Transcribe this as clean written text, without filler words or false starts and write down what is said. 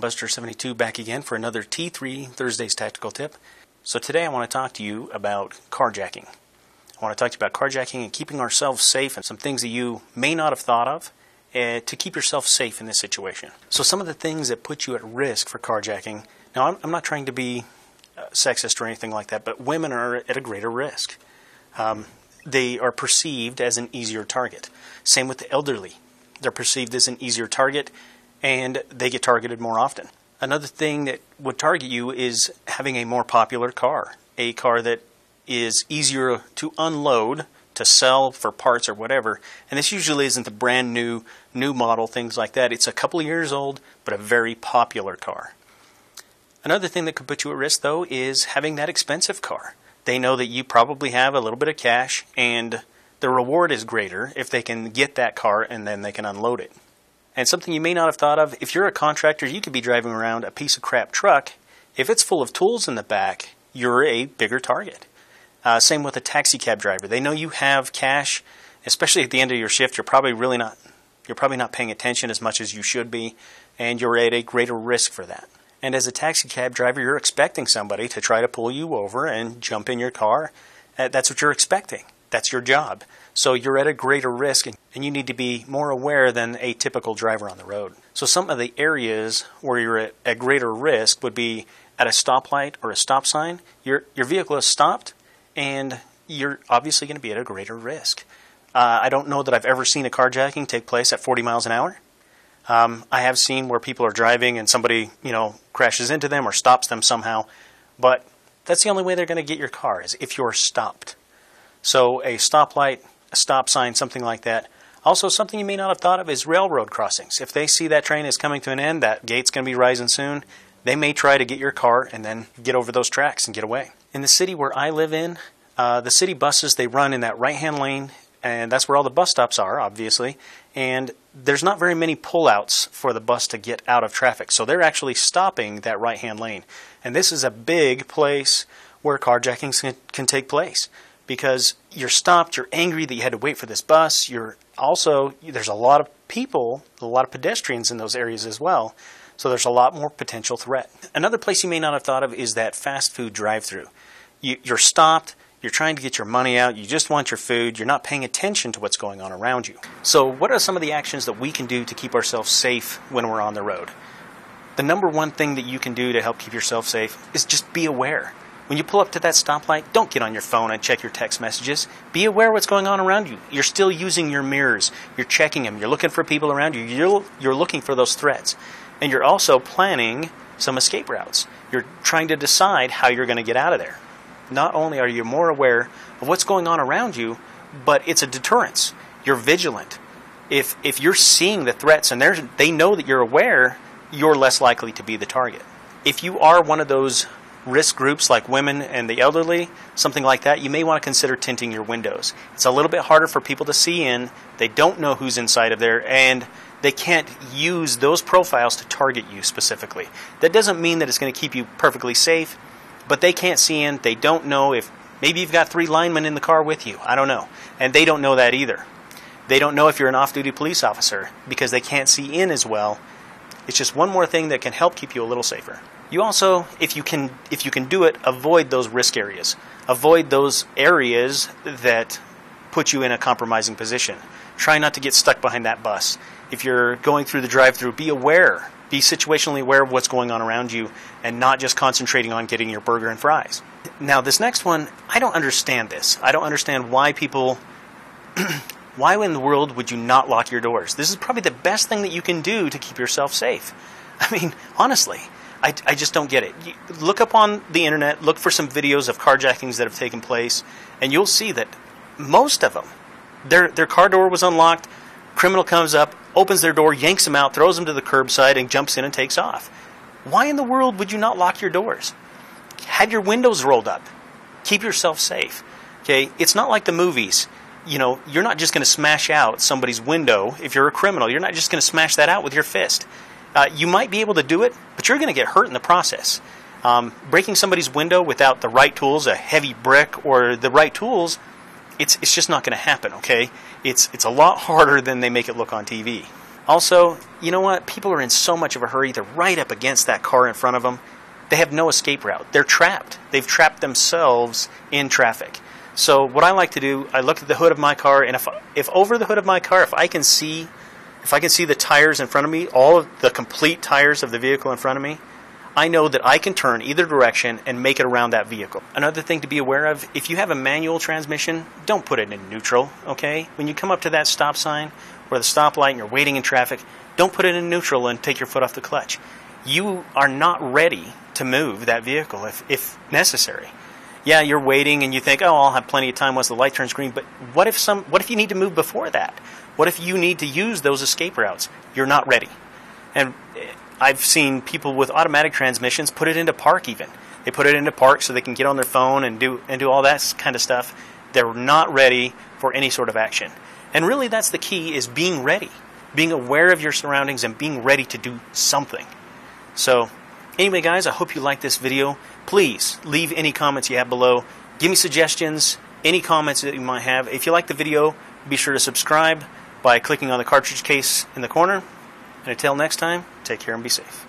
Buster72 back again for another T3 Thursdays Tactical Tip. So today I want to talk to you about carjacking. I want to talk to you about carjacking and keeping ourselves safe and some things that you may not have thought of to keep yourself safe in this situation. So some of the things that put you at risk for carjacking. Now I'm not trying to be sexist or anything like that, but women are at a greater risk. They are perceived as an easier target. Same with the elderly. They're perceived as an easier target, and they get targeted more often. Another thing that would target you is having a more popular car, a car that is easier to unload, to sell for parts or whatever. And this usually isn't the brand new model, things like that. It's a couple of years old, but a very popular car. Another thing that could put you at risk, though, is having that expensive car. They know that you probably have a little bit of cash, and the reward is greater if they can get that car and then they can unload it. And something you may not have thought of, if you're a contractor, you could be driving around a piece of crap truck. If it's full of tools in the back, you're a bigger target. Same with a taxi cab driver. They know you have cash, especially at the end of your shift. You're probably not paying attention as much as you should be, and you're at a greater risk for that. And as a taxi cab driver, you're expecting somebody to try to pull you over and jump in your car. That's what you're expecting. That's your job. So you're at a greater risk, and you need to be more aware than a typical driver on the road. So some of the areas where you're at greater risk would be at a stoplight or a stop sign. Your vehicle is stopped, and you're obviously going to be at a greater risk. I don't know that I've ever seen a carjacking take place at 40 miles an hour. I have seen where people are driving and somebody, crashes into them or stops them somehow. But that's the only way they're going to get your car, is if you're stopped. So a stoplight, a stop sign, something like that. Also, something you may not have thought of is railroad crossings. If they see that train is coming to an end, that gate's going to be rising soon, they may try to get your car and then get over those tracks and get away. In the city where I live in, the city buses, they run in that right-hand lane, and that's where all the bus stops are, obviously. And there's not very many pullouts for the bus to get out of traffic. So they're actually stopping that right-hand lane. And this is a big place where carjackings can take place. Because you're stopped, you're angry that you had to wait for this bus. There's a lot of people, a lot of pedestrians in those areas as well. So there's a lot more potential threat. Another place you may not have thought of is that fast food drive-thru. You're stopped. You're trying to get your money out, you just want your food, you're not paying attention to what's going on around you. So what are some of the actions that we can do to keep ourselves safe when we're on the road? The number one thing that you can do to help keep yourself safe is just be aware. When you pull up to that stoplight, don't get on your phone and check your text messages. Be aware of what's going on around you. You're still using your mirrors, you're checking them, you're looking for people around you, you're looking for those threats. And you're also planning some escape routes. You're trying to decide how you're going to get out of there. Not only are you more aware of what's going on around you, but it's a deterrence. You're vigilant. If you're seeing the threats and they know that you're aware, you're less likely to be the target. If you are one of those risk groups like women and the elderly, something like that, you may want to consider tinting your windows. It's a little bit harder for people to see in. They don't know who's inside of there, and they can't use those profiles to target you specifically. That doesn't mean that it's going to keep you perfectly safe, but they can't see in. They don't know if maybe you've got 3 linemen in the car with you. I don't know. And they don't know that either. They don't know if you're an off-duty police officer because they can't see in as well. It's just one more thing that can help keep you a little safer. You also, if you can do it, avoid those risk areas. Avoid those areas that put you in a compromising position. Try not to get stuck behind that bus. If you're going through the drive-thru, be aware. Be situationally aware of what's going on around you and not just concentrating on getting your burger and fries. Now, this next one, I don't understand this. I don't understand why people... Why in the world would you not lock your doors? This is probably the best thing that you can do to keep yourself safe. I mean, honestly, I just don't get it. Look up on the internet, look for some videos of carjackings that have taken place, and you'll see that most of them, their car door was unlocked, criminal comes up, opens their door, yanks them out, throws them to the curbside, and jumps in and takes off. Why in the world would you not lock your doors? Have your windows rolled up. Keep yourself safe. Okay, it's not like the movies. You're not just going to smash out somebody's window. If you're a criminal, you're not just going to smash that out with your fist. You might be able to do it, but you're going to get hurt in the process. Breaking somebody's window without the right tools, a heavy brick or the right tools, it's just not going to happen, okay? It's a lot harder than they make it look on TV. Also, you know what? People are in so much of a hurry. They're right up against that car in front of them. They have no escape route. They're trapped. They've trapped themselves in traffic. So what I like to do, I look at the hood of my car, and if over the hood of my car, if I can see the tires in front of me, all of the complete tires of the vehicle in front of me, I know that I can turn either direction and make it around that vehicle. Another thing to be aware of, if you have a manual transmission, don't put it in neutral, okay? When you come up to that stop sign or the stoplight and you're waiting in traffic, don't put it in neutral and take your foot off the clutch. You are not ready to move that vehicle if necessary. Yeah, you're waiting and you think, oh, I'll have plenty of time once the light turns green, but what if you need to move before that? What if you need to use those escape routes? You're not ready. And I've seen people with automatic transmissions put it into park even. They put it into park so they can get on their phone and do all that kind of stuff. They're not ready for any sort of action. And really that's the key, is being ready. Being aware of your surroundings and being ready to do something. So anyway, guys, I hope you liked this video. Please leave any comments you have below. Give me suggestions, any comments that you might have. If you like the video, be sure to subscribe by clicking on the cartridge case in the corner. And until next time, take care and be safe.